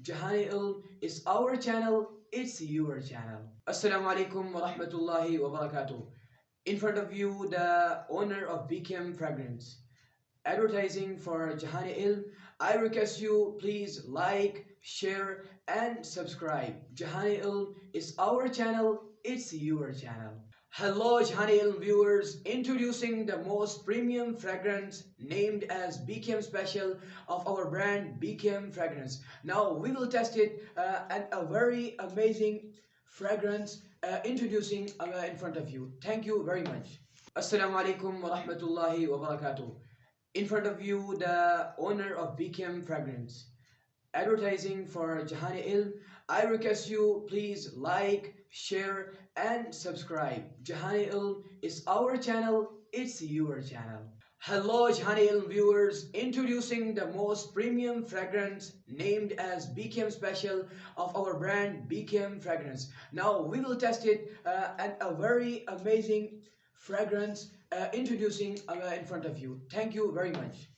Jahani Ilm is our channel, it's your channel. Assalamu alaikum wa rahmatullahi wa barakatuh. In front of you, the owner of BKM Fragrance. Advertising for Jahani Ilm. I request you please like, share and subscribe. Jahani Ilm is our channel, it's your channel. Hello Jahani Ilm viewers, introducing the most premium fragrance named as BKM Special of our brand BKM Fragrance. Now we will test it and a very amazing fragrance introducing in front of you. Thank you very much. Assalamu alaikum wa rahmatullahi wa barakatuh. In front of you, the owner of BKM Fragrance. Advertising for Jahani Ilm. I request you please like, share and subscribe. Jahani Ilm is our channel, it's your channel. Hello Jahani Ilm viewers, introducing the most premium fragrance named as BKM Special of our brand BKM Fragrance. Now we will test it and a very amazing fragrance introducing in front of you. Thank you very much.